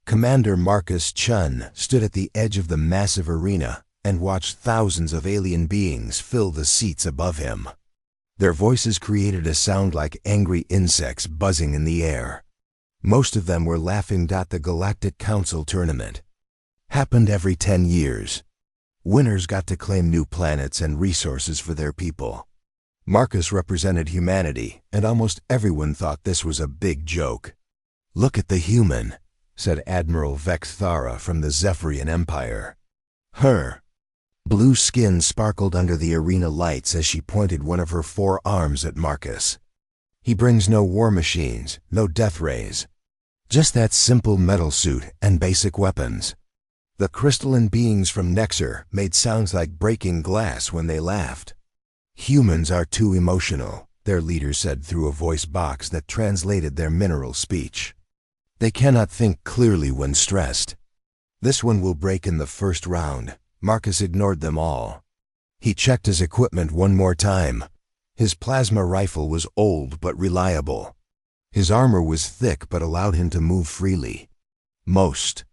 Commander Marcus Chun stood at the edge of the massive arena and watched thousands of alien beings fill the seats above him. Their voices created a sound like angry insects buzzing in the air. Most of them were laughing. The Galactic Council tournament happened every 10 years. Winners got to claim new planets and resources for their people. Marcus represented humanity, and almost everyone thought this was a big joke. "Look at the human," said Admiral Vexthara from the Zephyrian Empire. Her blue skin sparkled under the arena lights as she pointed one of her 4 arms at Marcus. "He brings no war machines, no death rays. Just that simple metal suit and basic weapons." The crystalline beings from Nexer made sounds like breaking glass when they laughed. "Humans are too emotional," their leader said through a voice box that translated their mineral speech. "They cannot think clearly when stressed. This one will break in the first round." Marcus ignored them all. He checked his equipment one more time. His plasma rifle was old but reliable. His armor was thick but allowed him to move freely. Most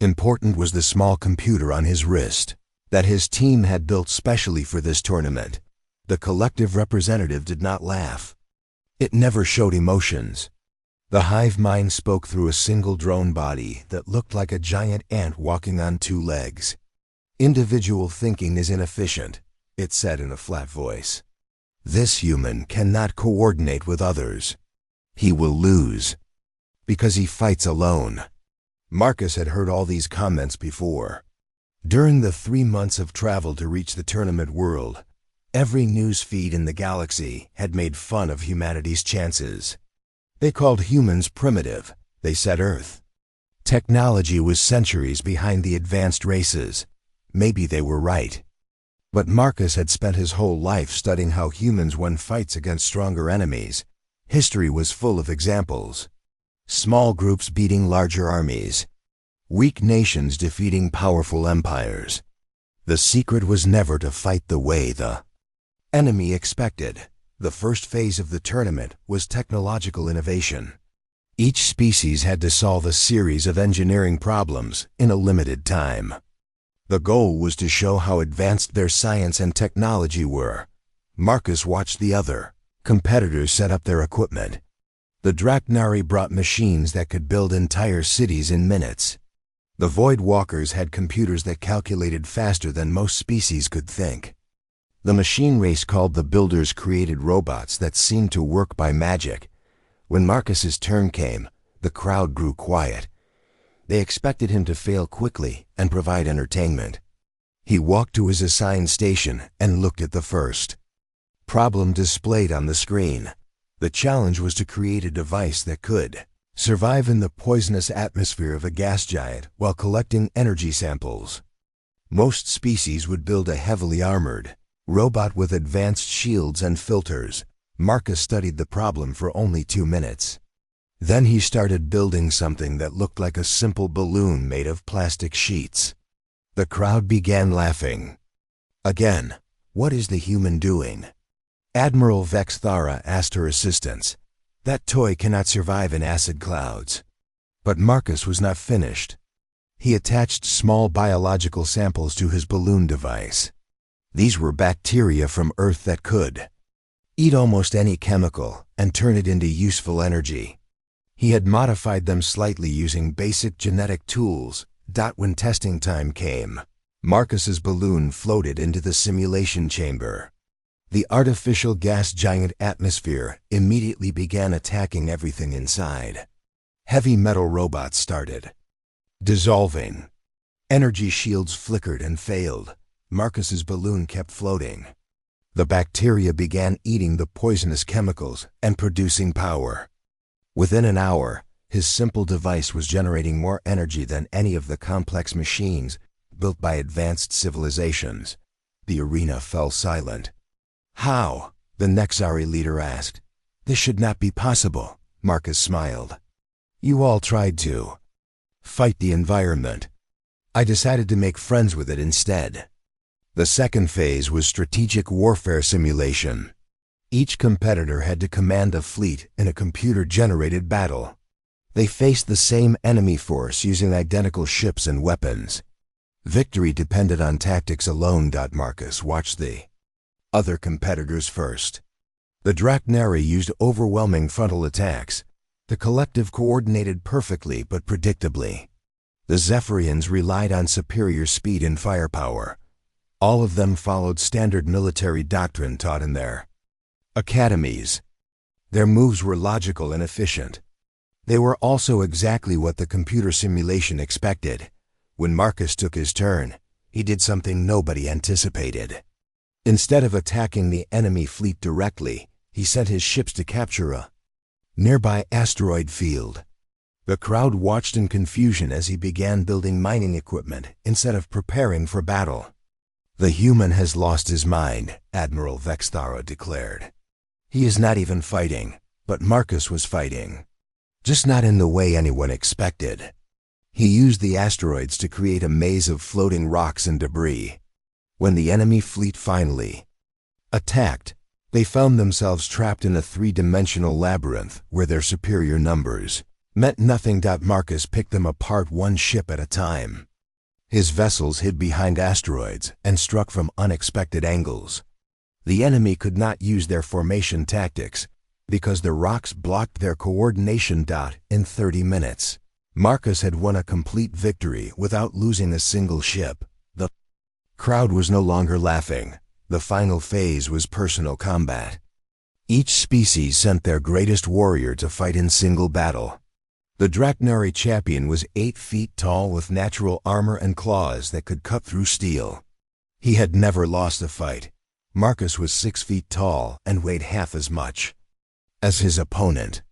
important was the small computer on his wrist that his team had built specially for this tournament. The collective representative did not laugh. It never showed emotions. The hive mind spoke through a single drone body that looked like a giant ant walking on 2 legs. "Individual thinking is inefficient," it said in a flat voice. "This human cannot coordinate with others. He will lose because he fights alone." Marcus had heard all these comments before. During the 3 months of travel to reach the tournament world, every news feed in the galaxy had made fun of humanity's chances. They called humans primitive. They said Earth technology was centuries behind the advanced races. Maybe they were right. But Marcus had spent his whole life studying how humans won fights against stronger enemies. History was full of examples. Small groups beating larger armies. Weak nations defeating powerful empires. The secret was never to fight the way the enemy expected. The first phase of the tournament was technological innovation. Each species had to solve a series of engineering problems in a limited time. The goal was to show how advanced their science and technology were. Marcus watched the other competitors set up their equipment. The Draknari brought machines that could build entire cities in minutes. The Void Walkers had computers that calculated faster than most species could think. The machine race called the Builders created robots that seemed to work by magic. When Marcus's turn came, the crowd grew quiet. They expected him to fail quickly and provide entertainment. He walked to his assigned station and looked at the first problem displayed on the screen. The challenge was to create a device that could survive in the poisonous atmosphere of a gas giant while collecting energy samples. Most species would build a heavily armored robot with advanced shields and filters. Marcus studied the problem for only 2 minutes. Then he started building something that looked like a simple balloon made of plastic sheets. The crowd began laughing. Again, "What is the human doing?" Admiral Vexthara asked her assistants. "That toy cannot survive in acid clouds." But Marcus was not finished. He attached small biological samples to his balloon device. These were bacteria from Earth that could eat almost any chemical and turn it into useful energy. He had modified them slightly using basic genetic tools. When testing time came, Marcus's balloon floated into the simulation chamber. The artificial gas giant atmosphere immediately began attacking everything inside. Heavy metal robots started dissolving. Energy shields flickered and failed. Marcus's balloon kept floating. The bacteria began eating the poisonous chemicals and producing power. Within an hour, his simple device was generating more energy than any of the complex machines built by advanced civilizations. The arena fell silent. "How?" the Nexari leader asked. "This should not be possible," Marcus smiled. "You all tried to fight the environment. I decided to make friends with it instead." The second phase was strategic warfare simulation. Each competitor had to command a fleet in a computer-generated battle. They faced the same enemy force using identical ships and weapons. Victory depended on tactics alone. Marcus watched the other competitors first. The Draknari used overwhelming frontal attacks. The collective coordinated perfectly but predictably. The Zephyrians relied on superior speed and firepower. All of them followed standard military doctrine taught in their academies. Their moves were logical and efficient. They were also exactly what the computer simulation expected. When Marcus took his turn, he did something nobody anticipated. Instead of attacking the enemy fleet directly, he sent his ships to capture a nearby asteroid field. The crowd watched in confusion as he began building mining equipment instead of preparing for battle. "The human has lost his mind," Admiral Vexthara declared. "He is not even fighting, but Marcus was fighting. Just not in the way anyone expected." He used the asteroids to create a maze of floating rocks and debris. When the enemy fleet finally attacked, they found themselves trapped in a three-dimensional labyrinth where their superior numbers meant nothing. Marcus picked them apart one ship at a time. His vessels hid behind asteroids and struck from unexpected angles. The enemy could not use their formation tactics because the rocks blocked their coordination. In 30 minutes, Marcus had won a complete victory without losing a single ship. The crowd was no longer laughing. The final phase was personal combat. Each species sent their greatest warrior to fight in single battle. The Draknari champion was 8 feet tall with natural armor and claws that could cut through steel. He had never lost a fight. Marcus was 6 feet tall and weighed half as much as his opponent.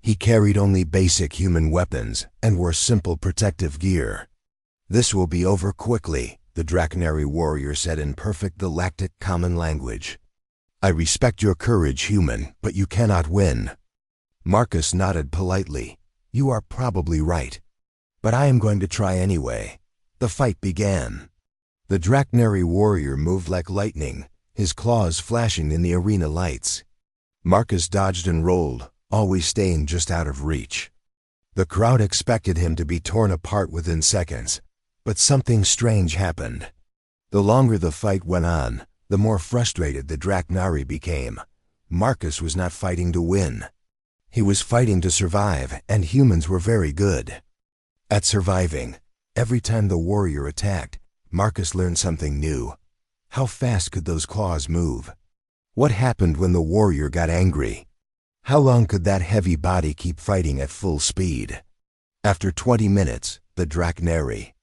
He carried only basic human weapons and wore simple protective gear. "This will be over quickly," the Draknari warrior said in perfect galactic common language. "I respect your courage, human, but you cannot win." Marcus nodded politely. "You are probably right, but I am going to try anyway." The fight began. The Draknari warrior moved like lightning, his claws flashing in the arena lights. Marcus dodged and rolled, always staying just out of reach. The crowd expected him to be torn apart within seconds, but something strange happened. The longer the fight went on, the more frustrated the Draknari became. Marcus was not fighting to win. He was fighting to survive, and humans were very good at surviving. Every time the warrior attacked, Marcus learned something new. How fast could those claws move? What happened when the warrior got angry? How long could that heavy body keep fighting at full speed? After 20 minutes, the Draknari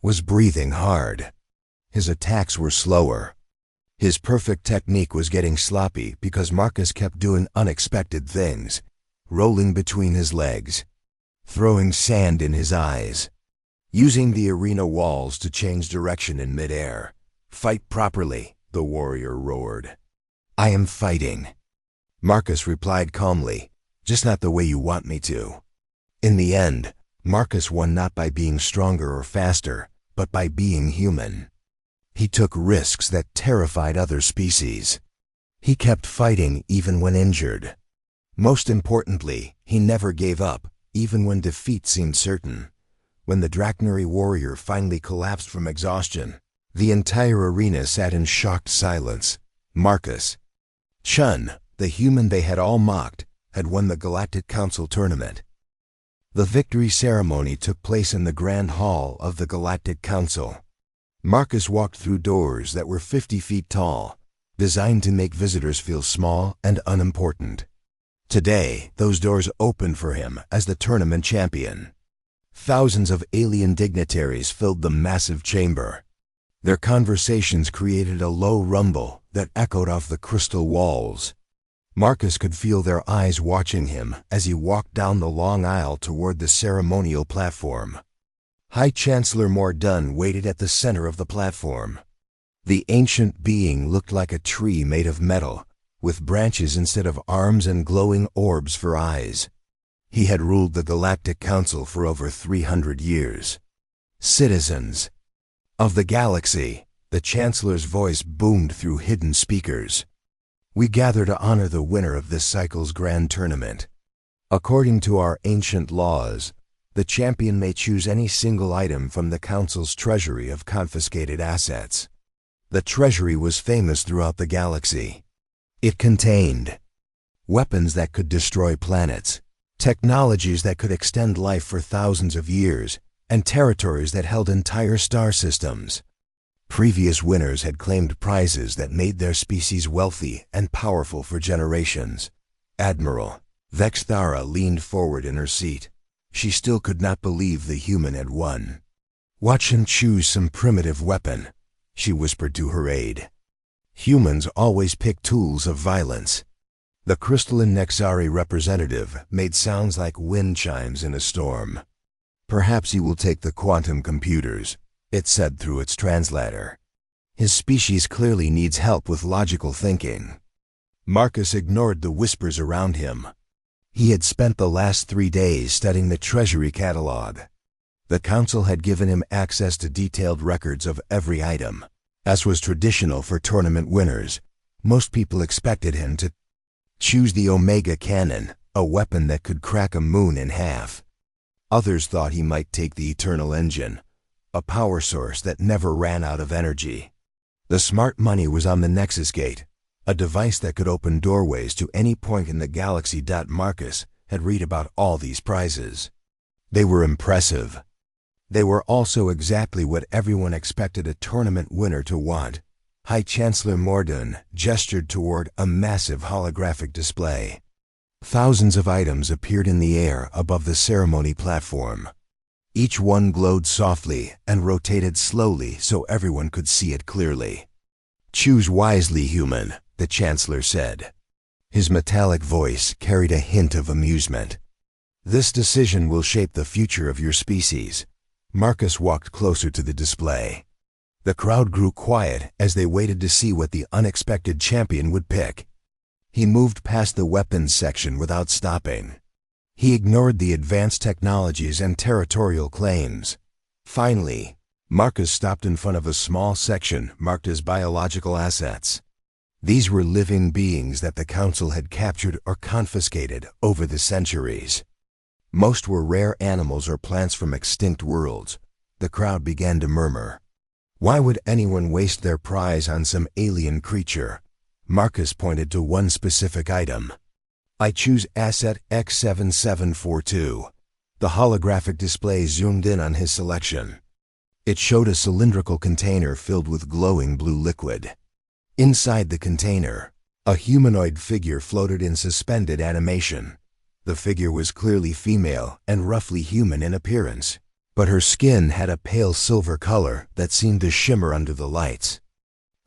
was breathing hard. His attacks were slower. His perfect technique was getting sloppy because Marcus kept doing unexpected things, rolling between his legs, throwing sand in his eyes, using the arena walls to change direction in midair. "Fight properly," the warrior roared. "I am fighting." Marcus replied calmly, "Just not the way you want me to." In the end, Marcus won not by being stronger or faster, but by being human. He took risks that terrified other species. He kept fighting even when injured. Most importantly, he never gave up, even when defeat seemed certain. When the Draknari warrior finally collapsed from exhaustion, the entire arena sat in shocked silence. Marcus Chun, the human they had all mocked, had won the Galactic Council tournament. The victory ceremony took place in the Grand Hall of the Galactic Council. Marcus walked through doors that were 50 feet tall, designed to make visitors feel small and unimportant. Today, those doors opened for him as the tournament champion. Thousands of alien dignitaries filled the massive chamber. Their conversations created a low rumble that echoed off the crystal walls. Marcus could feel their eyes watching him as he walked down the long aisle toward the ceremonial platform. High Chancellor Mordun waited at the center of the platform. The ancient being looked like a tree made of metal, with branches instead of arms and glowing orbs for eyes. He had ruled the Galactic Council for over 300 years. "Citizens of the galaxy," the Chancellor's voice boomed through hidden speakers. "We gather to honor the winner of this cycle's grand tournament. According to our ancient laws, the champion may choose any single item from the Council's treasury of confiscated assets. The treasury was famous throughout the galaxy. It contained weapons that could destroy planets, technologies that could extend life for thousands of years, and territories that held entire star systems. Previous winners had claimed prizes that made their species wealthy and powerful for generations. Admiral Vexthara leaned forward in her seat. She still could not believe the human had won. "Watch him choose some primitive weapon," she whispered to her aide. "Humans always pick tools of violence." The crystalline Nexari representative made sounds like wind chimes in a storm. "Perhaps he will take the quantum computers," it said through its translator. "His species clearly needs help with logical thinking." Marcus ignored the whispers around him. He had spent the last 3 days studying the treasury catalog. The council had given him access to detailed records of every item. As was traditional for tournament winners, most people expected him to choose the Omega Cannon, a weapon that could crack a moon in half. Others thought he might take the Eternal Engine, a power source that never ran out of energy. The smart money was on the Nexus Gate, a device that could open doorways to any point in the galaxy. Marcus had read about all these prizes. They were impressive. They were also exactly what everyone expected a tournament winner to want. High Chancellor Mordun gestured toward a massive holographic display. Thousands of items appeared in the air above the ceremony platform. Each one glowed softly and rotated slowly so everyone could see it clearly. "Choose wisely, human," the Chancellor said. His metallic voice carried a hint of amusement. "This decision will shape the future of your species." Marcus walked closer to the display. The crowd grew quiet as they waited to see what the unexpected champion would pick. He moved past the weapons section without stopping. He ignored the advanced technologies and territorial claims. Finally, Marcus stopped in front of a small section marked as biological assets. These were living beings that the Council had captured or confiscated over the centuries. Most were rare animals or plants from extinct worlds. The crowd began to murmur. Why would anyone waste their prize on some alien creature? Marcus pointed to one specific item. "I choose Asset X7742. The holographic display zoomed in on his selection. It showed a cylindrical container filled with glowing blue liquid. Inside the container, a humanoid figure floated in suspended animation. The figure was clearly female and roughly human in appearance, but her skin had a pale silver color that seemed to shimmer under the lights.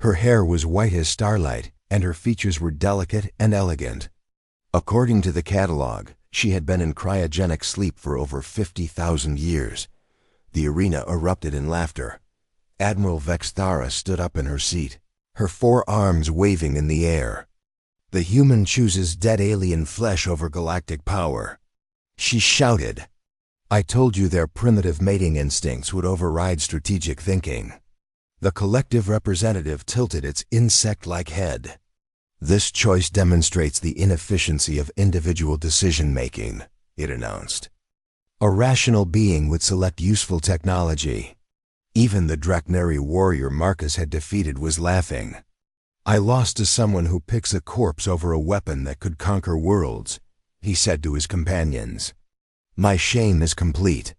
Her hair was white as starlight, and her features were delicate and elegant. According to the catalog, she had been in cryogenic sleep for over 50,000 years. The arena erupted in laughter. Admiral Vexthara stood up in her seat, her 4 arms waving in the air. "The human chooses dead alien flesh over galactic power," she shouted. "I told you their primitive mating instincts would override strategic thinking." The collective representative tilted its insect-like head. "This choice demonstrates the inefficiency of individual decision-making," it announced. "A rational being would select useful technology." Even the Draknari warrior Marcus had defeated was laughing. "I lost to someone who picks a corpse over a weapon that could conquer worlds," he said to his companions. "My shame is complete."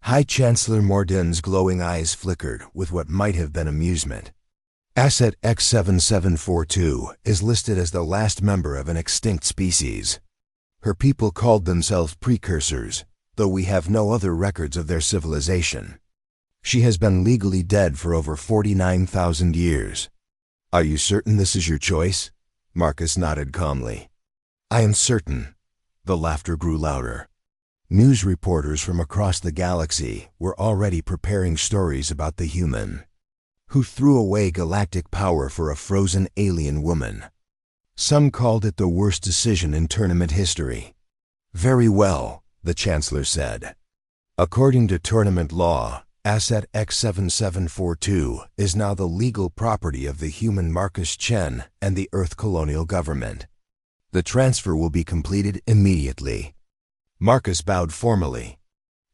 High Chancellor Mordun's glowing eyes flickered with what might have been amusement. Asset X7742 is listed as the last member of an extinct species. Her people called themselves precursors, though we have no other records of their civilization. She has been legally dead for over 49,000 years. "Are you certain this is your choice?" Marcus nodded calmly. "I am certain." The laughter grew louder. News reporters from across the galaxy were already preparing stories about the human who threw away galactic power for a frozen alien woman. Some called it the worst decision in tournament history. "Very well," the Chancellor said. "According to tournament law, Asset X7742 is now the legal property of the human Marcus Chen and the Earth colonial government. The transfer will be completed immediately. Marcus bowed formally.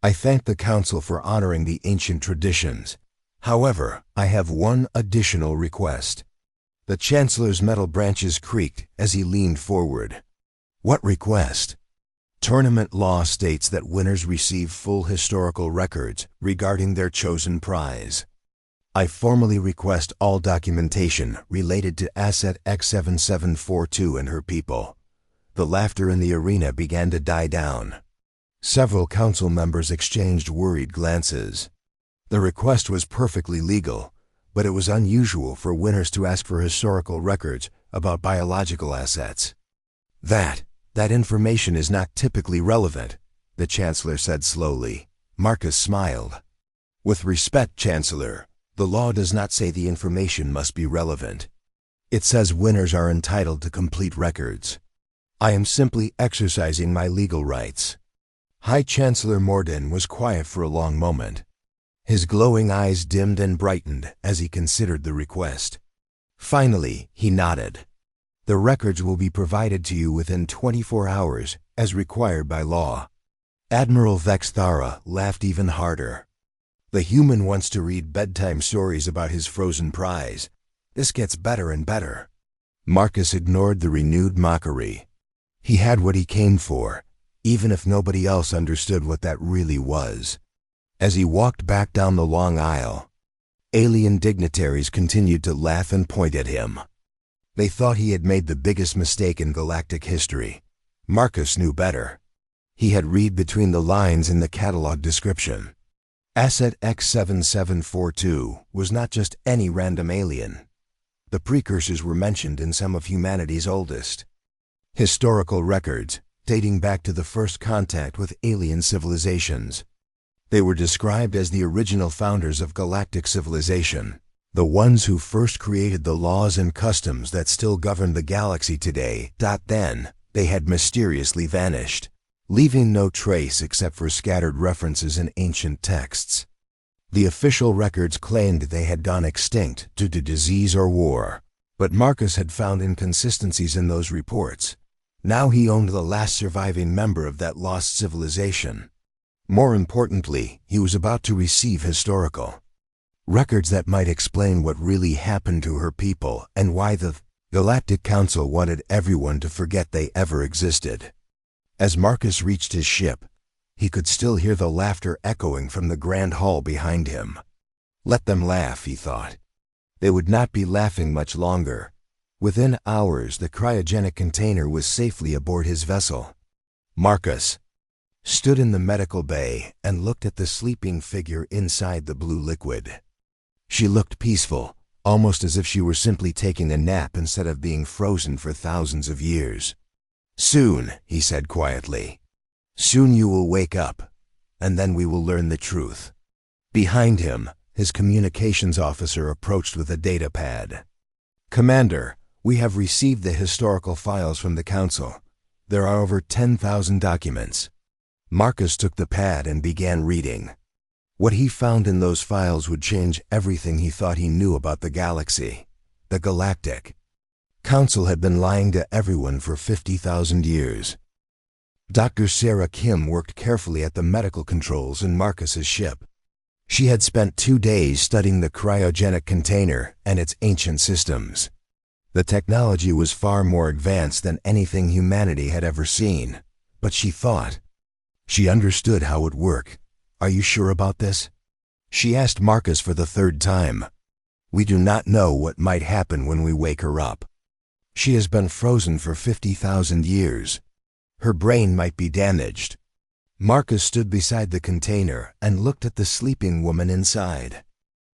I thank the Council for honoring the ancient traditions. However, I have one additional request. The Chancellor's metal branches creaked as he leaned forward. What request? Tournament law states that winners receive full historical records regarding their chosen prize. I formally request all documentation related to Asset X7742 and her people. The laughter in the arena began to die down. Several council members exchanged worried glances. The request was perfectly legal, but it was unusual for winners to ask for historical records about biological assets. That information is not typically relevant, the Chancellor said slowly. Marcus smiled. With respect, Chancellor, the law does not say the information must be relevant. It says winners are entitled to complete records. I am simply exercising my legal rights. High Chancellor Morden was quiet for a long moment. His glowing eyes dimmed and brightened as he considered the request. Finally, he nodded. The records will be provided to you within 24 hours, as required by law. Admiral Vexthara laughed even harder. The human wants to read bedtime stories about his frozen prize. This gets better and better. Marcus ignored the renewed mockery. He had what he came for, even if nobody else understood what that really was. As he walked back down the long aisle, alien dignitaries continued to laugh and point at him. They thought he had made the biggest mistake in galactic history. Marcus knew better. He had read between the lines in the catalog description. Asset X7742 was not just any random alien. The precursors were mentioned in some of humanity's oldest historical records, dating back to the first contact with alien civilizations. They were described as the original founders of galactic civilization, the ones who first created the laws and customs that still govern the galaxy today. Then, they had mysteriously vanished, leaving no trace except for scattered references in ancient texts. The official records claimed they had gone extinct due to disease or war, but Marcus had found inconsistencies in those reports. Now he owned the last surviving member of that lost civilization. More importantly, he was about to receive historical records that might explain what really happened to her people and why the Galactic Council wanted everyone to forget they ever existed. As Marcus reached his ship, he could still hear the laughter echoing from the grand hall behind him. Let them laugh, he thought. They would not be laughing much longer. Within hours, the cryogenic container was safely aboard his vessel. Marcus stood in the medical bay and looked at the sleeping figure inside the blue liquid. She looked peaceful, almost as if she were simply taking a nap instead of being frozen for thousands of years. Soon, he said quietly. Soon you will wake up, and then we will learn the truth. Behind him, his communications officer approached with a data pad. Commander, we have received the historical files from the Council. There are over 10,000 documents. Marcus took the pad and began reading. What he found in those files would change everything he thought he knew about the galaxy. The Galactic Council had been lying to everyone for 50,000 years. Dr. Sarah Kim worked carefully at the medical controls in Marcus's ship. She had spent 2 days studying the cryogenic container and its ancient systems. The technology was far more advanced than anything humanity had ever seen, but she thought she understood how it worked. Are you sure about this? She asked Marcus for the 3rd time. We do not know what might happen when we wake her up. She has been frozen for 50,000 years. Her brain might be damaged. Marcus stood beside the container and looked at the sleeping woman inside.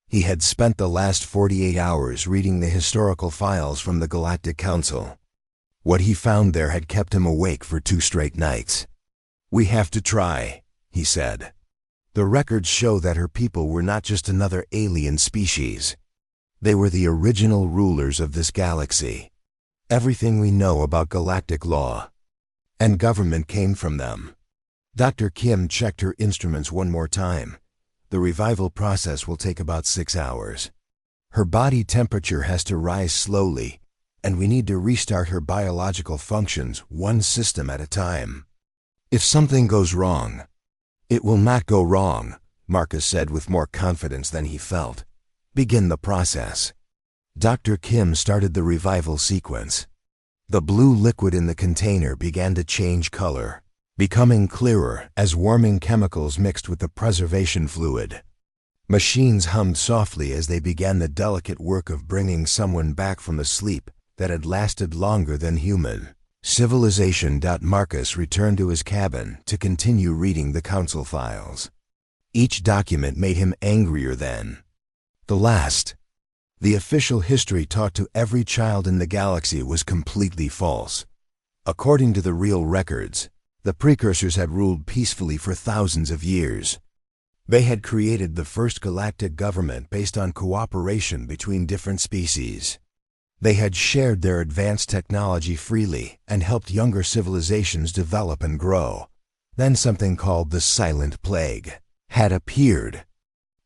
He had spent the last 48 hours reading the historical files from the Galactic Council. What he found there had kept him awake for 2 straight nights. We have to try, he said. The records show that her people were not just another alien species. They were the original rulers of this galaxy. Everything we know about galactic law and government came from them. Dr. Kim checked her instruments one more time. The revival process will take about 6 hours. Her body temperature has to rise slowly, and we need to restart her biological functions one system at a time. If something goes wrong, it will not go wrong, Marcus said with more confidence than he felt. Begin the process. Dr. Kim started the revival sequence. The blue liquid in the container began to change color, becoming clearer as warming chemicals mixed with the preservation fluid. Machines hummed softly as they began the delicate work of bringing someone back from a sleep that had lasted longer than human. Civilization. Marcus returned to his cabin to continue reading the council files. Each document made him angrier than the last. The official history taught to every child in the galaxy was completely false. According to the real records, the precursors had ruled peacefully for thousands of years. They had created the first galactic government based on cooperation between different species. They had shared their advanced technology freely and helped younger civilizations develop and grow. Then something called the Silent Plague had appeared.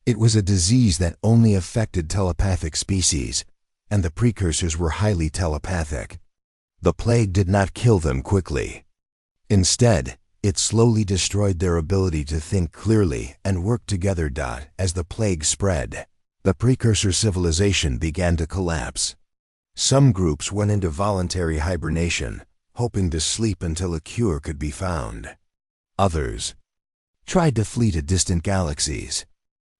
It was a disease that only affected telepathic species, and the precursors were highly telepathic. The plague did not kill them quickly. Instead, it slowly destroyed their ability to think clearly and work together. As the plague spread, the precursor civilization began to collapse. Some groups went into voluntary hibernation, hoping to sleep until a cure could be found. Others tried to flee to distant galaxies.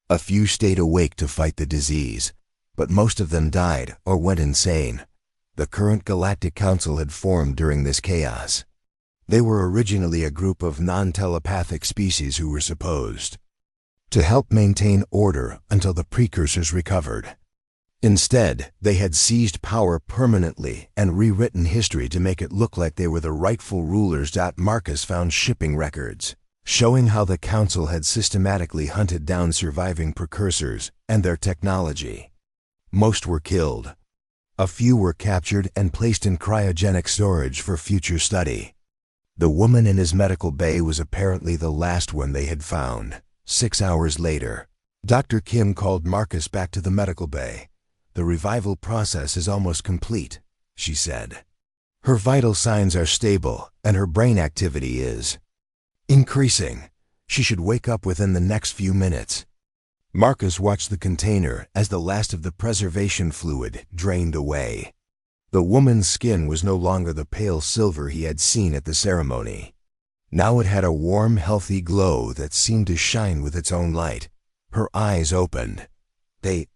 A few stayed awake to fight the disease, but most of them died or went insane. The current Galactic Council had formed during this chaos. They were originally a group of non-telepathic species who were supposed to help maintain order until the precursors recovered. Instead, they had seized power permanently and rewritten history to make it look like they were the rightful rulers. Marcus found shipping records showing how the Council had systematically hunted down surviving precursors and their technology. Most were killed. A few were captured and placed in cryogenic storage for future study. The woman in his medical bay was apparently the last one they had found. 6 hours later, Dr. Kim called Marcus back to the medical bay. The revival process is almost complete, she said. Her vital signs are stable and her brain activity is increasing. She should wake up within the next few minutes. Marcus watched the container as the last of the preservation fluid drained away. The woman's skin was no longer the pale silver he had seen at the ceremony. Now it had a warm, healthy glow that seemed to shine with its own light. Her eyes opened. They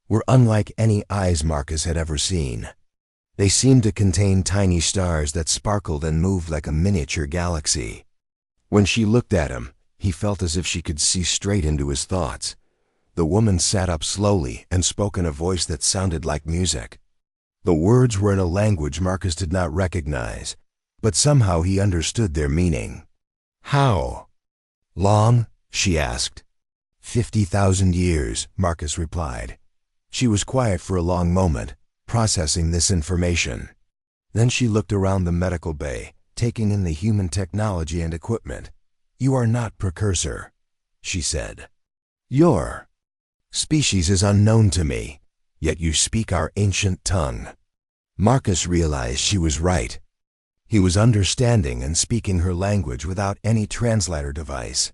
were unlike any eyes Marcus had ever seen. They seemed to contain tiny stars that sparkled and moved like a miniature galaxy. When she looked at him, he felt as if she could see straight into his thoughts. The woman sat up slowly and spoke in a voice that sounded like music. The words were in a language Marcus did not recognize, but somehow he understood their meaning. How long? She asked. 50,000 years, Marcus replied. She was quiet for a long moment, processing this information. Then she looked around the medical bay, taking in the human technology and equipment. You are not precursor, she said. Your species is unknown to me, yet you speak our ancient tongue. Marcus realized she was right. He was understanding and speaking her language without any translator device.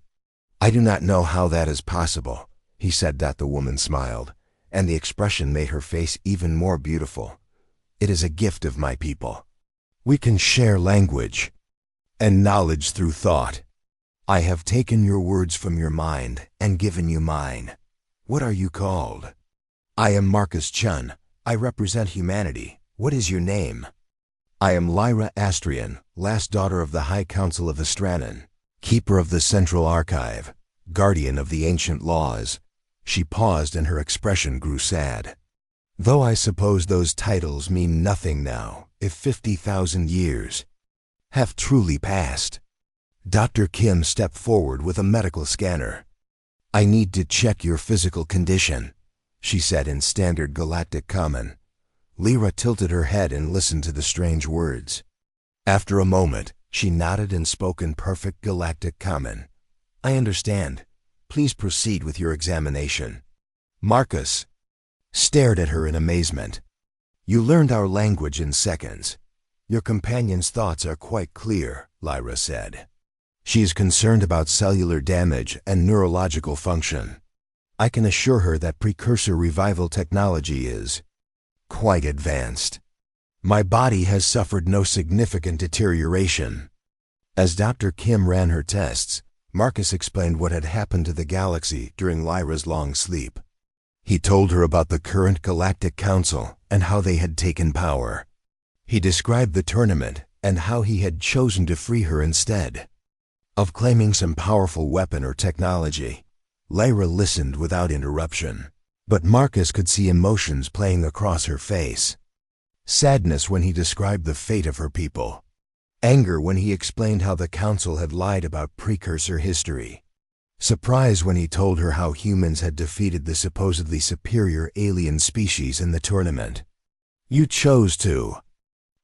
I do not know how that is possible, he said. The woman smiled, and the expression made her face even more beautiful. It is a gift of my people. We can share language and knowledge through thought. I have taken your words from your mind and given you mine. What are you called? I am Marcus Chun. I represent humanity. What is your name? I am Lyra Astrian, last daughter of the High Council of Astranan, keeper of the Central Archive, guardian of the ancient laws. She paused and her expression grew sad. Though I suppose those titles mean nothing now, if 50,000 years have truly passed. Dr. Kim stepped forward with a medical scanner. I need to check your physical condition, she said in standard galactic common. Lyra tilted her head and listened to the strange words. After a moment, she nodded and spoke in perfect galactic common. I understand. Please proceed with your examination. Marcus stared at her in amazement. You learned our language in seconds. Your companion's thoughts are quite clear, Lyra said. She is concerned about cellular damage and neurological function. I can assure her that precursor revival technology is quite advanced. My body has suffered no significant deterioration. As Dr. Kim ran her tests, Marcus explained what had happened to the galaxy during Lyra's long sleep. He told her about the current Galactic Council and how they had taken power. He described the tournament and how he had chosen to free her instead of claiming some powerful weapon or technology. Lyra listened without interruption, but Marcus could see emotions playing across her face. Sadness when he described the fate of her people. Anger when he explained how the Council had lied about precursor history. Surprise when he told her how humans had defeated the supposedly superior alien species in the tournament. "You chose to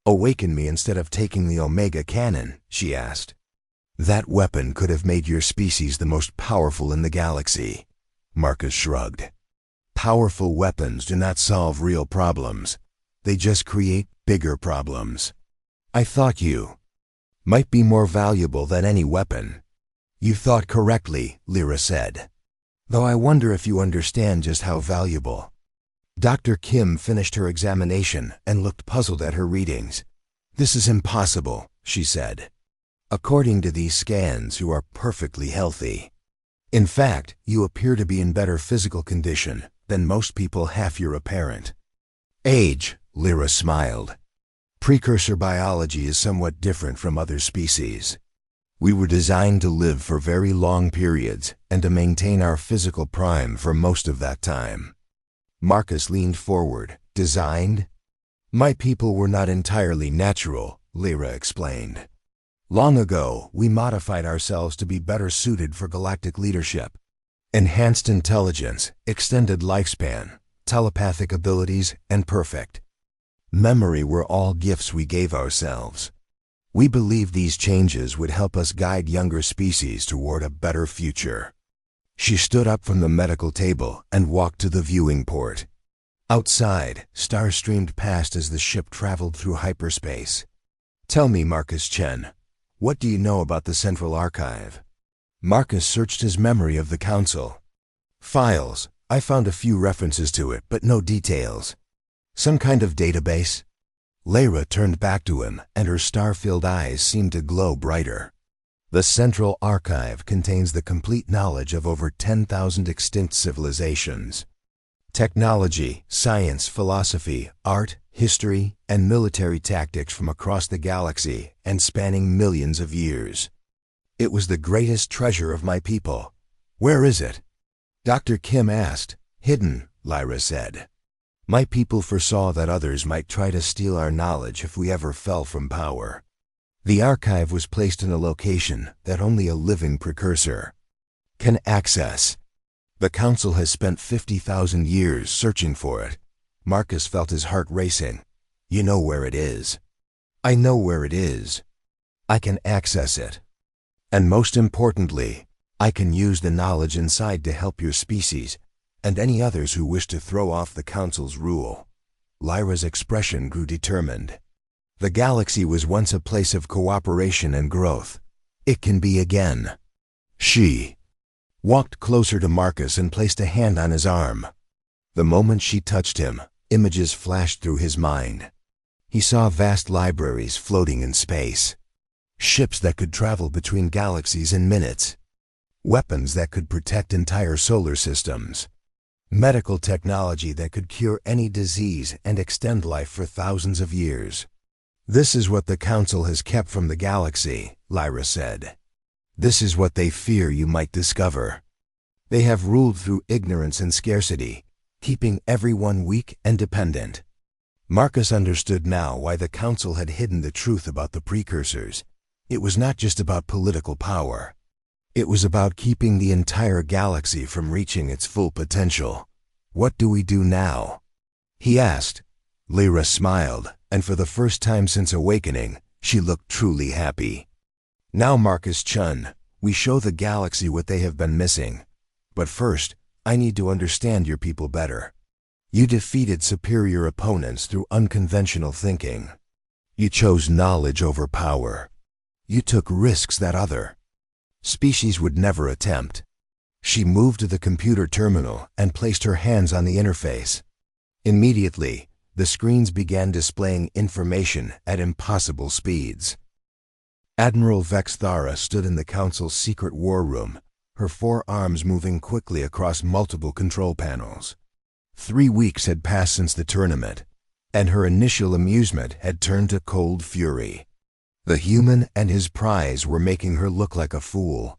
awaken me instead of taking the Omega Cannon," she asked. "That weapon could have made your species the most powerful in the galaxy." Marcus shrugged. "Powerful weapons do not solve real problems. They just create bigger problems. I thought you might be more valuable than any weapon." "You thought correctly," Lyra said. "Though I wonder if you understand just how valuable." Dr. Kim finished her examination and looked puzzled at her readings. "This is impossible," she said. "According to these scans, you are perfectly healthy. In fact, you appear to be in better physical condition than most people half your apparent age." Lyra smiled. "Precursor biology is somewhat different from other species. We were designed to live for very long periods and to maintain our physical prime for most of that time." Marcus leaned forward. "Designed? My people were not entirely natural," Lyra explained. "Long ago, we modified ourselves to be better suited for galactic leadership. Enhanced intelligence, extended lifespan, telepathic abilities, and perfect memory were all gifts we gave ourselves. We believed these changes would help us guide younger species toward a better future." She stood up from the medical table and walked to the viewing port. Outside, stars streamed past as the ship traveled through hyperspace. "Tell me, Marcus Chen, what do you know about the Central Archive?" Marcus searched his memory of the Council. "Files. I found a few references to it, but no details. Some kind of database?" Lyra turned back to him, and her star-filled eyes seemed to glow brighter. "The Central Archive contains the complete knowledge of over 10,000 extinct civilizations. Technology, science, philosophy, art, history, and military tactics from across the galaxy and spanning millions of years. It was the greatest treasure of my people." "Where is it?" Dr. Kim asked. "Hidden," Lyra said. "My people foresaw that others might try to steal our knowledge if we ever fell from power. The archive was placed in a location that only a living precursor can access. The Council has spent 50,000 years searching for it." Marcus felt his heart racing. "You know where it is." "I know where it is. I can access it. And most importantly, I can use the knowledge inside to help your species and any others who wish to throw off the Council's rule." Lyra's expression grew determined. "The galaxy was once a place of cooperation and growth. It can be again." She walked closer to Marcus and placed a hand on his arm. The moment she touched him, images flashed through his mind. He saw vast libraries floating in space, ships that could travel between galaxies in minutes, weapons that could protect entire solar systems, medical technology that could cure any disease and extend life for thousands of years. "This is what the Council has kept from the galaxy," Lyra said. "This is what they fear you might discover. They have ruled through ignorance and scarcity, keeping everyone weak and dependent." Marcus understood now why the Council had hidden the truth about the precursors. It was not just about political power. It was about keeping the entire galaxy from reaching its full potential. "What do we do now?" he asked. Lyra smiled, and for the first time since awakening, she looked truly happy. "Now, Marcus Chun, we show the galaxy what they have been missing. But first, I need to understand your people better. You defeated superior opponents through unconventional thinking. You chose knowledge over power. You took risks that other Species would never attempt. She moved to the computer terminal and placed her hands on the interface. Immediately, the screens began displaying information at impossible speeds. Admiral Vexthara stood in the Council's secret war room, her 4 arms moving quickly across multiple control panels. 3 weeks had passed since the tournament, and her initial amusement had turned to cold fury. The human and his prize were making her look like a fool.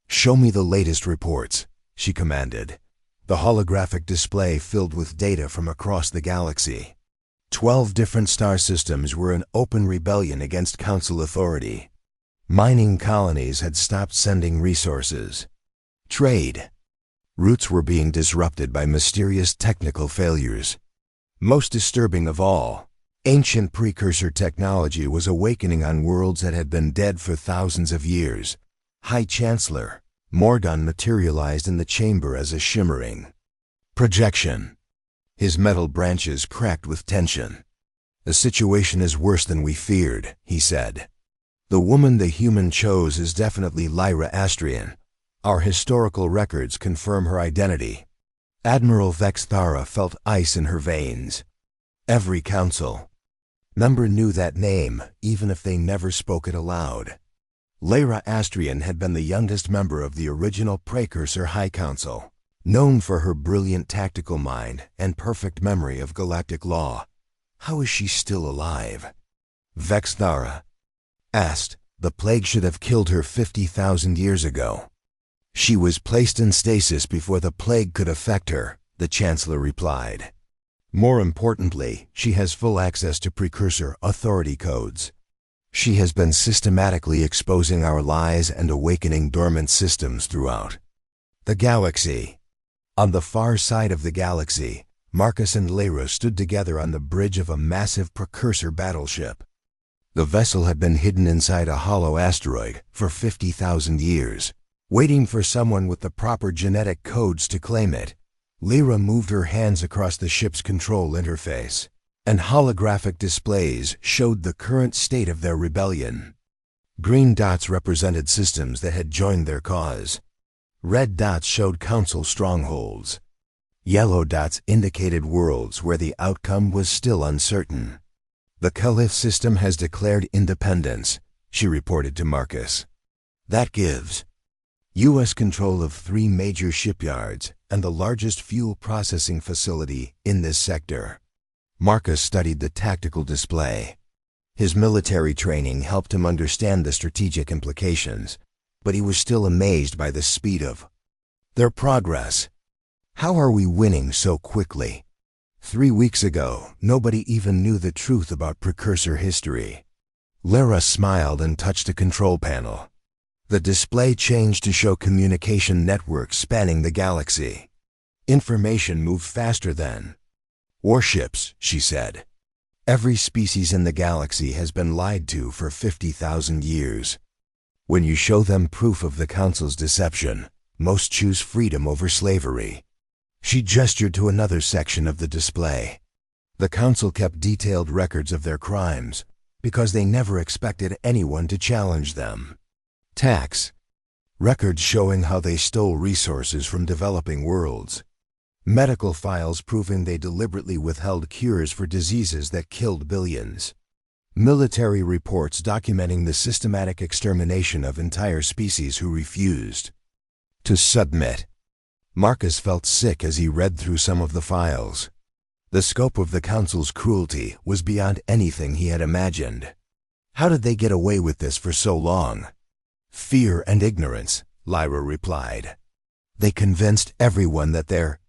"Show me the latest reports," she commanded. The holographic display filled with data from across the galaxy. 12 different star systems were in open rebellion against Council authority. Mining colonies had stopped sending resources. Trade routes were being disrupted by mysterious technical failures. Most disturbing of all, ancient precursor technology was awakening on worlds that had been dead for thousands of years. High Chancellor Morgan materialized in the chamber as a shimmering projection. His metal branches cracked with tension. "The situation is worse than we feared," he said. "The woman the human chose is definitely Lyra Astrian. Our historical records confirm her identity." Admiral Vexthara felt ice in her veins. Every council member knew that name, even if they never spoke it aloud. Lyra Astrian had been the youngest member of the original Precursor High Council, known for her brilliant tactical mind and perfect memory of galactic law. How is she still alive? Vexthara asked. "The plague should have killed her 50,000 years ago." "She was placed in stasis before the plague could affect her," the Chancellor replied. "More importantly, she has full access to Precursor authority codes. She has been systematically exposing our lies and awakening dormant systems throughout the galaxy." On the far side of the galaxy, Marcus and Lyra stood together on the bridge of a massive Precursor battleship. The vessel had been hidden inside a hollow asteroid for 50,000 years, waiting for someone with the proper genetic codes to claim it. Lyra moved her hands across the ship's control interface, and holographic displays showed the current state of their rebellion. Green dots represented systems that had joined their cause. Red dots showed Council strongholds. Yellow dots indicated worlds where the outcome was still uncertain. "The Caliph system has declared independence," she reported to Marcus. "That gives U.S. control of 3 major shipyards and the largest fuel processing facility in this sector." Marcus studied the tactical display. His military training helped him understand the strategic implications, but he was still amazed by the speed of their progress. "How are we winning so quickly? 3 weeks ago, nobody even knew the truth about Precursor history." Lyra smiled and touched a control panel. The display changed to show communication networks spanning the galaxy. Information moved faster than warships, she said. "Every species in the galaxy has been lied to for 50,000 years. When you show them proof of the Council's deception, most choose freedom over slavery." She gestured to another section of the display. The Council kept detailed records of their crimes because they never expected anyone to challenge them. Tax records showing how they stole resources from developing worlds. Medical files proving they deliberately withheld cures for diseases that killed billions. Military reports documenting the systematic extermination of entire species who refused to submit. Marcus felt sick as he read through some of the files. The scope of the Council's cruelty was beyond anything he had imagined. How did they get away with this for so long? "Fear and ignorance," Lyra replied. "They convinced everyone that their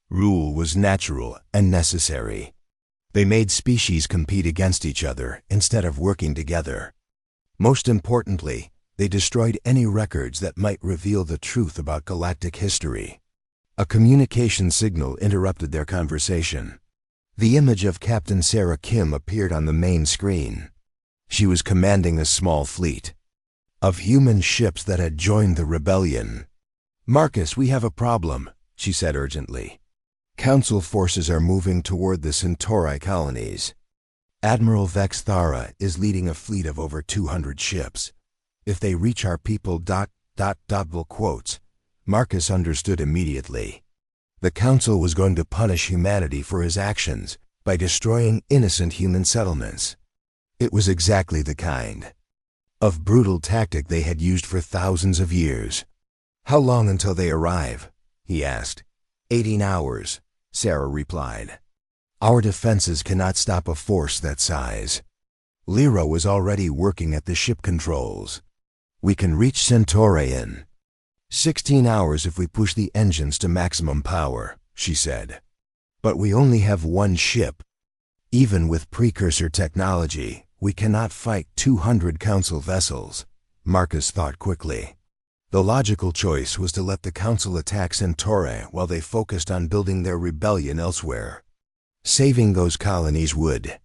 rule was natural and necessary. They made species compete against each other instead of working together. Most importantly, they destroyed any records that might reveal the truth about galactic history." A communication signal interrupted their conversation. The image of Captain Sarah Kim appeared on the main screen. She was commanding a small fleet of human ships that had joined the rebellion. "Marcus, we have a problem," she said urgently. "Council forces are moving toward the Centauri colonies. Admiral Vexthara is leading a fleet of over 200 ships. If they reach our people, Double quotes. Marcus understood immediately. The Council was going to punish humanity for his actions by destroying innocent human settlements. It was exactly the kind of brutal tactic they had used for thousands of years. "How long until they arrive?" he asked. 18 hours, Sarah replied. "Our defenses cannot stop a force that size." Lyra was already working at the ship controls. "We can reach Centauri in 16 hours if we push the engines to maximum power," she said. "But we only have one ship. Even with precursor technology, we cannot fight 200 Council vessels." Marcus thought quickly. The logical choice was to let the Council attack Centauri while they focused on building their rebellion elsewhere. Saving those colonies would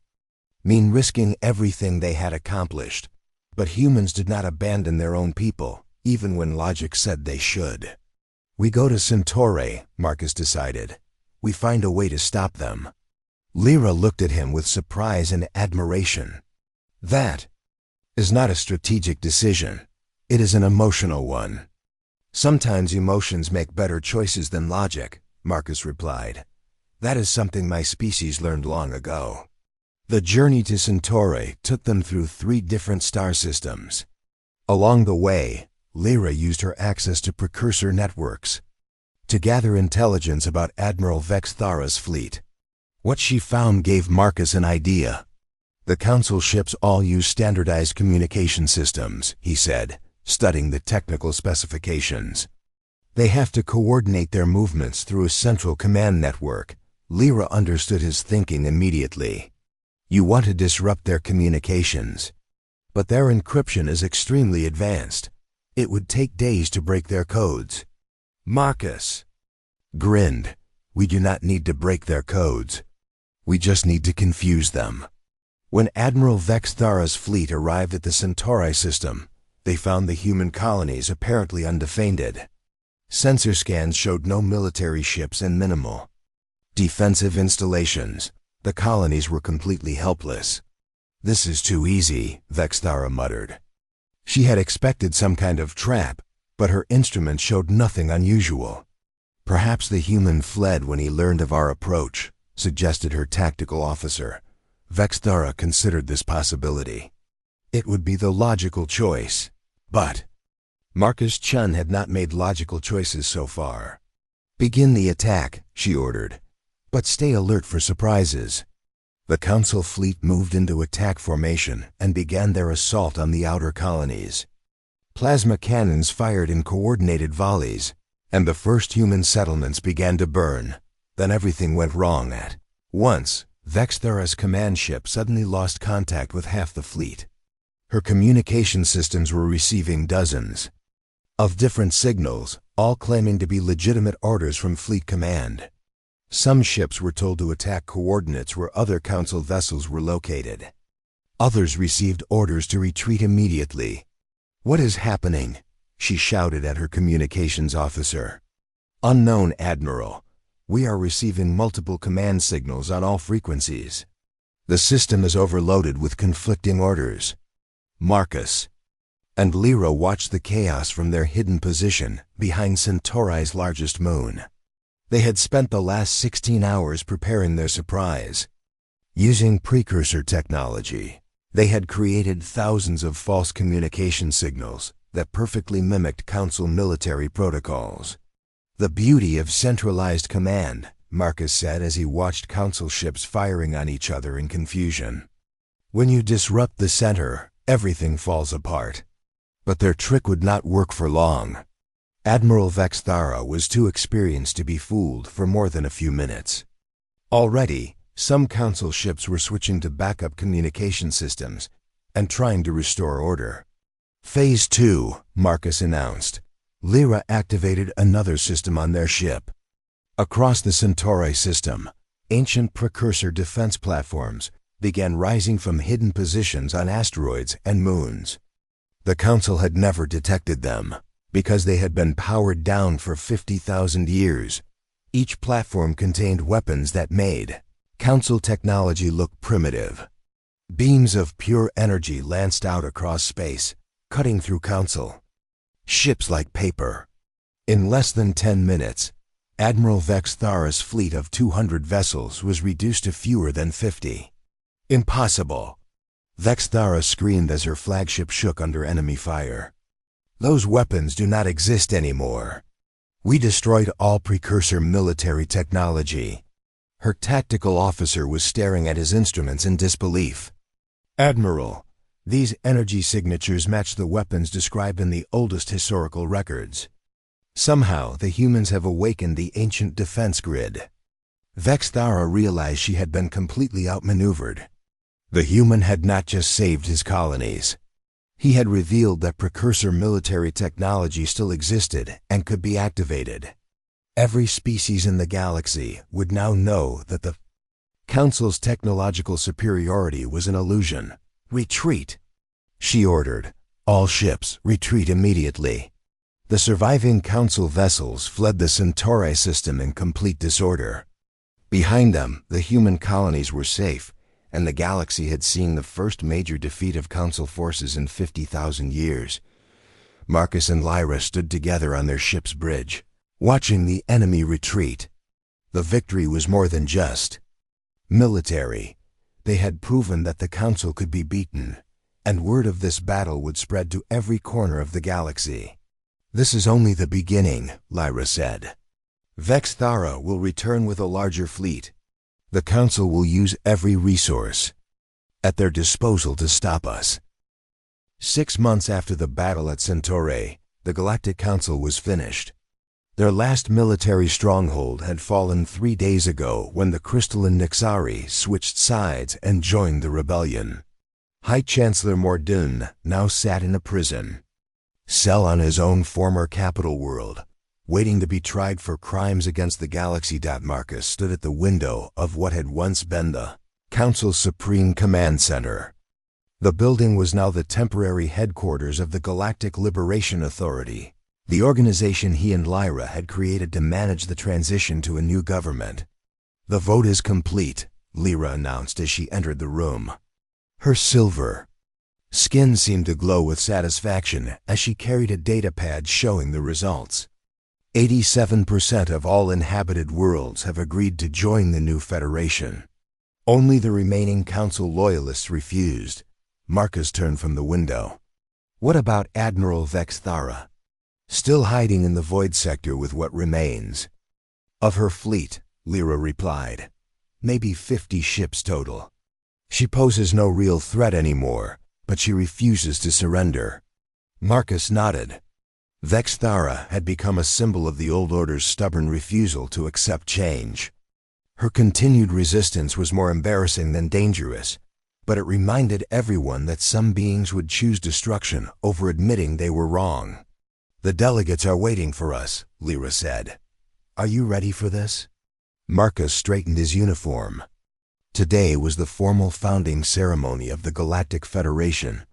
mean risking everything they had accomplished. But humans did not abandon their own people, even when logic said they should. "We go to Centauri," Marcus decided. "We find a way to stop them." Lyra looked at him with surprise and admiration. "That is not a strategic decision. It is an emotional one." "Sometimes emotions make better choices than logic," Marcus replied. "That is something my species learned long ago." The journey to Centauri took them through 3 different star systems. Along the way, Lyra used her access to precursor networks to gather intelligence about Admiral Vexthara's fleet. What she found gave Marcus an idea. "The Council ships all use standardized communication systems," he said, studying the technical specifications. "They have to coordinate their movements through a central command network." Lyra understood his thinking immediately. "You want to disrupt their communications. But their encryption is extremely advanced. It would take days to break their codes." Marcus grinned. "We do not need to break their codes. We just need to confuse them." When Admiral Vexthara's fleet arrived at the Centauri system, they found the human colonies apparently undefended. Sensor scans showed no military ships and minimal defensive installations. The colonies were completely helpless. "This is too easy," Vexthara muttered. She had expected some kind of trap, but her instruments showed nothing unusual. "Perhaps the human fled when he learned of our approach," suggested her tactical officer. Vexthara considered this possibility. It would be the logical choice. But Marcus Chun had not made logical choices so far. "Begin the attack," she ordered. "But stay alert for surprises." The Council fleet moved into attack formation and began their assault on the outer colonies. Plasma cannons fired in coordinated volleys, and the first human settlements began to burn. Then everything went wrong at once. Vexthara's command ship suddenly lost contact with half the fleet. Her communication systems were receiving dozens of different signals, all claiming to be legitimate orders from Fleet Command. Some ships were told to attack coordinates where other Council vessels were located. Others received orders to retreat immediately. "What is happening?" she shouted at her communications officer. "Unknown, Admiral. We are receiving multiple command signals on all frequencies. The system is overloaded with conflicting orders." Marcus and Lyra watched the chaos from their hidden position behind Centauri's largest moon. They had spent the last 16 hours preparing their surprise. Using precursor technology, they had created thousands of false communication signals that perfectly mimicked Council military protocols. "The beauty of centralized command," Marcus said as he watched Council ships firing on each other in confusion. "When you disrupt the center, everything falls apart." But their trick would not work for long. Admiral Vexthara was too experienced to be fooled for more than a few minutes. Already, some Council ships were switching to backup communication systems and trying to restore order. "Phase 2, Marcus announced. Lyra activated another system on their ship. Across the Centauri system, ancient precursor defense platforms began rising from hidden positions on asteroids and moons. The Council had never detected them, because they had been powered down for 50,000 years. Each platform contained weapons that made Council technology look primitive. Beams of pure energy lanced out across space, cutting through Council ships like paper. In less than 10 minutes, Admiral Vex Thara's fleet of 200 vessels was reduced to fewer than 50. Impossible! Vex Thara screamed as her flagship shook under enemy fire. Those weapons do not exist anymore. We destroyed all precursor military technology. Her tactical officer was staring at his instruments in disbelief. Admiral, these energy signatures match the weapons described in the oldest historical records. Somehow, the humans have awakened the ancient defense grid. Vex Thara realized she had been completely outmaneuvered. The human had not just saved his colonies. He had revealed that precursor military technology still existed and could be activated. Every species in the galaxy would now know that the Council's technological superiority was an illusion. Retreat! She ordered. All ships, retreat immediately. The surviving Council vessels fled the Centauri system in complete disorder. Behind them, the human colonies were safe, and the galaxy had seen the first major defeat of Council forces in 50,000 years. Marcus and Lyra stood together on their ship's bridge, watching the enemy retreat. The victory was more than just military. They had proven that the Council could be beaten, and word of this battle would spread to every corner of the galaxy. This is only the beginning, Lyra said. Vex Thara will return with a larger fleet. The Council will use every resource at their disposal to stop us. 6 months after the battle at Centauri, the Galactic Council was finished. Their last military stronghold had fallen 3 days ago when the crystalline Nixari switched sides and joined the rebellion. High Chancellor Mordun now sat in a prison cell on his own former capital world, waiting to be tried for crimes against the galaxy. Marcus stood at the window of what had once been the Council's Supreme Command Center. The building was now the temporary headquarters of the Galactic Liberation Authority, the organization he and Lyra had created to manage the transition to a new government. The vote is complete, Lyra announced as she entered the room. Her silver skin seemed to glow with satisfaction as she carried a datapad showing the results. 87% of all inhabited worlds have agreed to join the new Federation. Only the remaining Council loyalists refused. Marcus turned from the window. What about Admiral Vex Thara? Still hiding in the void sector with what remains of her fleet, Lyra replied. Maybe 50 ships total. She poses no real threat anymore, but she refuses to surrender. Marcus nodded. Vex Thara had become a symbol of the old order's stubborn refusal to accept change. Her continued resistance was more embarrassing than dangerous, but it reminded everyone that some beings would choose destruction over admitting they were wrong. The delegates are waiting for us, Lyra said. Are you ready for this? Marcus straightened his uniform. Today was the formal founding ceremony of the Galactic Federation,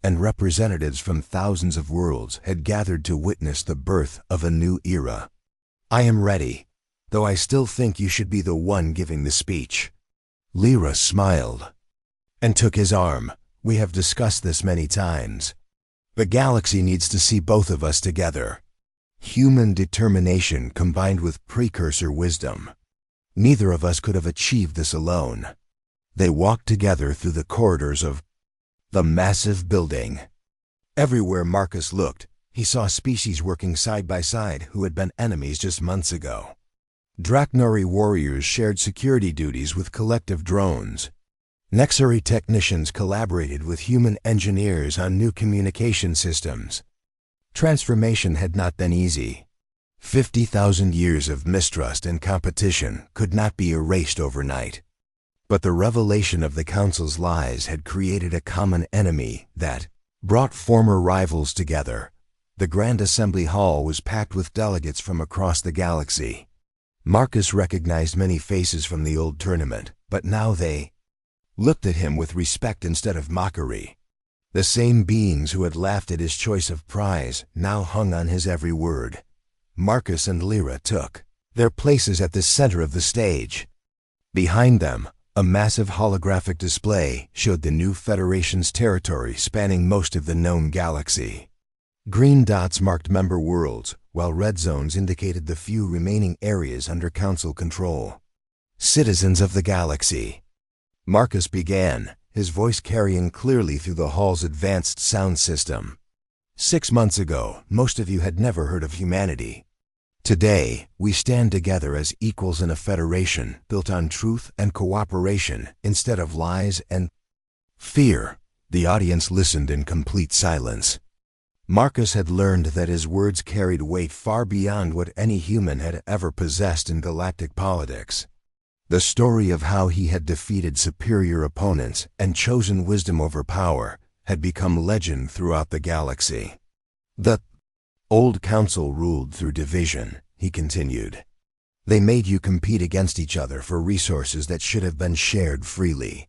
and representatives from thousands of worlds had gathered to witness the birth of a new era. I am ready, though I still think you should be the one giving the speech. Lyra smiled and took his arm. We have discussed this many times. The galaxy needs to see both of us together. Human determination combined with precursor wisdom. Neither of us could have achieved this alone. They walked together through the corridors of the massive building. Everywhere Marcus looked, he saw species working side by side who had been enemies just months ago. Draknari warriors shared security duties with collective drones. Nexari technicians collaborated with human engineers on new communication systems. Transformation had not been easy. 50,000 years of mistrust and competition could not be erased overnight. But the revelation of the Council's lies had created a common enemy that brought former rivals together. The Grand Assembly Hall was packed with delegates from across the galaxy. Marcus recognized many faces from the old tournament, but now they looked at him with respect instead of mockery. The same beings who had laughed at his choice of prize now hung on his every word. Marcus and Lyra took their places at the center of the stage. Behind them, a massive holographic display showed the new Federation's territory spanning most of the known galaxy. Green dots marked member worlds, while red zones indicated the few remaining areas under Council control. Citizens of the galaxy. Marcus began, his voice carrying clearly through the hall's advanced sound system. 6 months ago, most of you had never heard of humanity. Today, we stand together as equals in a federation built on truth and cooperation instead of lies and fear. The audience listened in complete silence. Marcus had learned that his words carried weight far beyond what any human had ever possessed in galactic politics. The story of how he had defeated superior opponents and chosen wisdom over power had become legend throughout the galaxy. The old council ruled through division, he continued. They made you compete against each other for resources that should have been shared freely.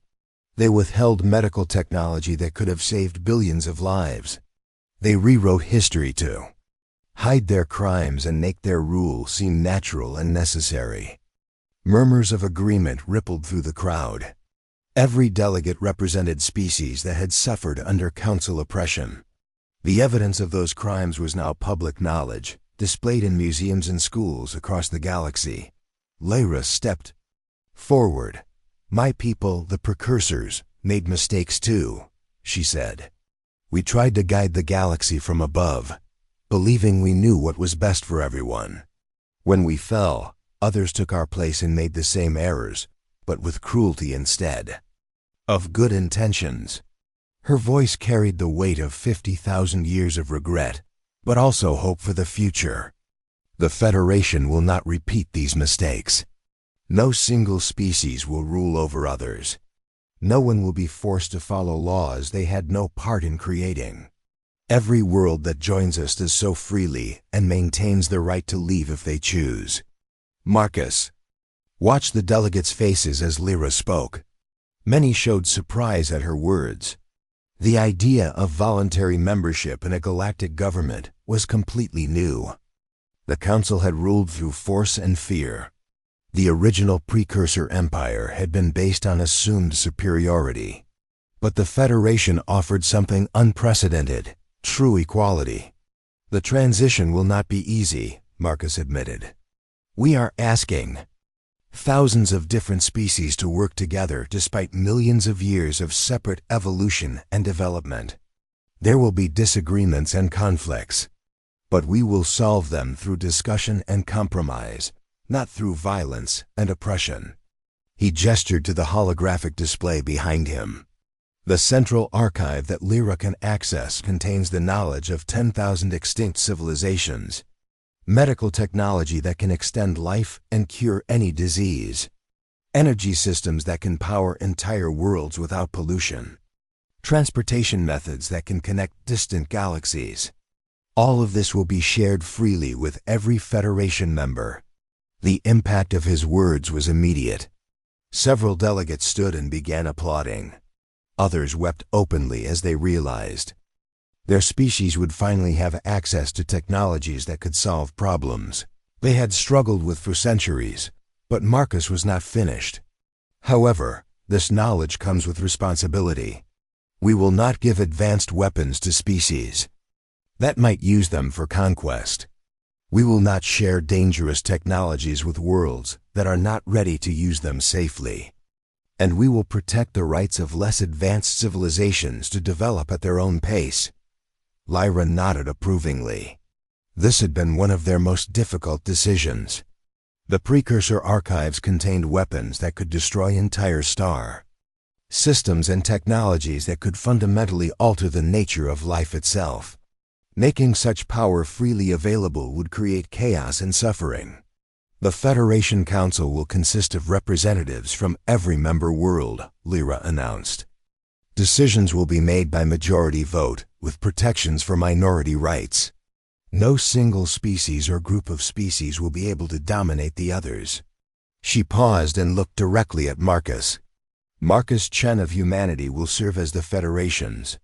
They withheld medical technology that could have saved billions of lives. They rewrote history to hide their crimes and make their rule seem natural and necessary. Murmurs of agreement rippled through the crowd. Every delegate represented species that had suffered under council oppression. The evidence of those crimes was now public knowledge, displayed in museums and schools across the galaxy. Lyra stepped forward. My people, the precursors, made mistakes too, she said. We tried to guide the galaxy from above, believing we knew what was best for everyone. When we fell, others took our place and made the same errors, but with cruelty instead of good intentions. Her voice carried the weight of 50,000 years of regret, but also hope for the future. The Federation will not repeat these mistakes. No single species will rule over others. No one will be forced to follow laws they had no part in creating. Every world that joins us does so freely and maintains the right to leave if they choose. Marcus watched the delegates' faces as Lyra spoke. Many showed surprise at her words. The idea of voluntary membership in a galactic government was completely new. The Council had ruled through force and fear. The original precursor empire had been based on assumed superiority. But the Federation offered something unprecedented, true equality. The transition will not be easy, Marcus admitted. We are asking thousands of different species to work together despite millions of years of separate evolution and development. There will be disagreements and conflicts, but we will solve them through discussion and compromise, not through violence and oppression. He gestured to the holographic display behind him. The central archive that Lyra can access contains the knowledge of 10,000 extinct civilizations, medical technology that can extend life and cure any disease, energy systems that can power entire worlds without pollution, transportation methods that can connect distant galaxies. All of this will be shared freely with every Federation member. The impact of his words was immediate. Several delegates stood and began applauding. Others wept openly as they realized their species would finally have access to technologies that could solve problems they had struggled with for centuries. But Marcus was not finished. However, this knowledge comes with responsibility. We will not give advanced weapons to species that might use them for conquest. We will not share dangerous technologies with worlds that are not ready to use them safely. And we will protect the rights of less advanced civilizations to develop at their own pace. Lyra nodded approvingly. This had been one of their most difficult decisions. The precursor archives contained weapons that could destroy entire star systems and technologies that could fundamentally alter the nature of life itself. Making such power freely available would create chaos and suffering. The Federation Council will consist of representatives from every member world, Lyra announced. Decisions will be made by majority vote, with protections for minority rights. No single species or group of species will be able to dominate the others. She paused and looked directly at Marcus. Marcus Chen of Humanity will serve as the Federation's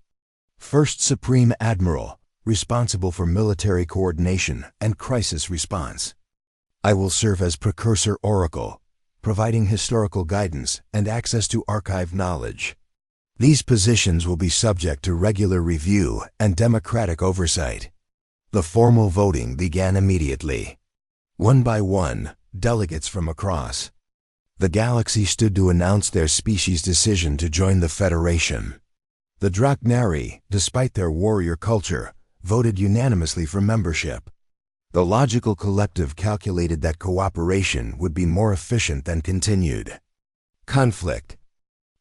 First Supreme Admiral, responsible for military coordination and crisis response. I will serve as Precursor Oracle, providing historical guidance and access to archive knowledge. These positions will be subject to regular review and democratic oversight. The formal voting began immediately. One by one, delegates from across the galaxy stood to announce their species' decision to join the Federation. The Draknari, despite their warrior culture, voted unanimously for membership. The logical collective calculated that cooperation would be more efficient than continued conflict.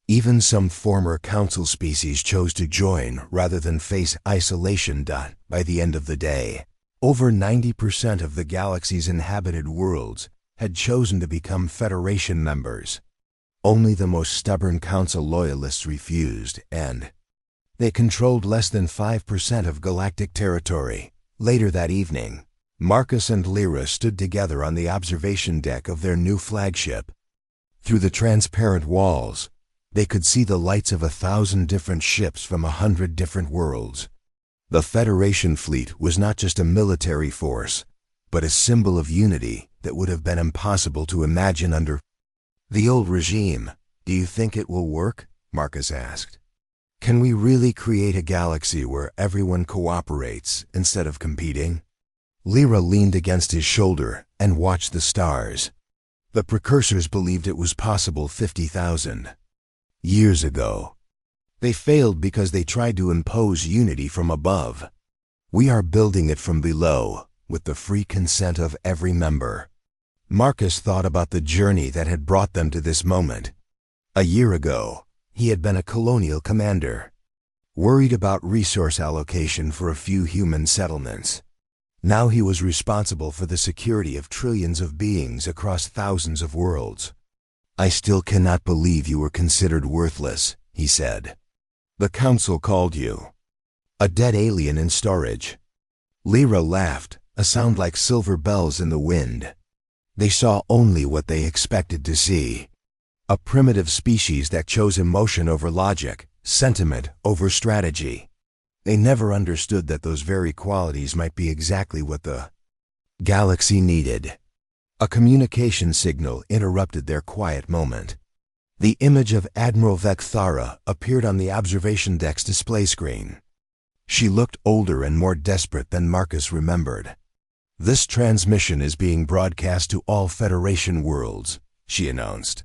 Even some former council species chose to join rather than face isolation. By the end of the day, over 90% of the galaxy's inhabited worlds had chosen to become Federation members. Only the most stubborn council loyalists refused, and they controlled less than 5% of galactic territory. Later that evening, Marcus and Lyra stood together on the observation deck of their new flagship. Through the transparent walls, they could see the lights of 1,000 different ships from 100 different worlds. The Federation fleet was not just a military force, but a symbol of unity that would have been impossible to imagine under the old regime. "Do you think it will work?" Marcus asked. "Can we really create a galaxy where everyone cooperates instead of competing?" Lyra leaned against his shoulder and watched the stars. The precursors believed it was possible 50,000 years ago. They failed because they tried to impose unity from above. We are building it from below, with the free consent of every member. Marcus thought about the journey that had brought them to this moment. A year ago, he had been a colonial commander, worried about resource allocation for a few human settlements. Now he was responsible for the security of trillions of beings across thousands of worlds. "I still cannot believe you were considered worthless," he said. "The council called you a dead alien in storage." Lyra laughed, a sound like silver bells in the wind. They saw only what they expected to see. A primitive species that chose emotion over logic, sentiment over strategy. They never understood that those very qualities might be exactly what the galaxy needed. A communication signal interrupted their quiet moment. The image of Admiral Vecthara appeared on the observation deck's display screen. She looked older and more desperate than Marcus remembered. "This transmission is being broadcast to all Federation worlds," she announced.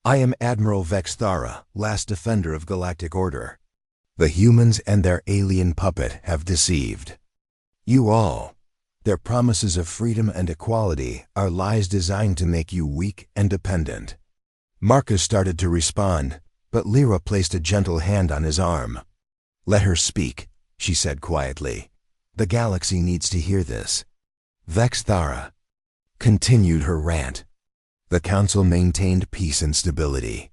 "I am Admiral Vecthara, last defender of Galactic Order. The humans and their alien puppet have deceived you all. Their promises of freedom and equality are lies designed to make you weak and dependent." Marcus started to respond, but Lyra placed a gentle hand on his arm. "Let her speak," she said quietly. "The galaxy needs to hear this." Vecthara continued her rant. "The council maintained peace and stability.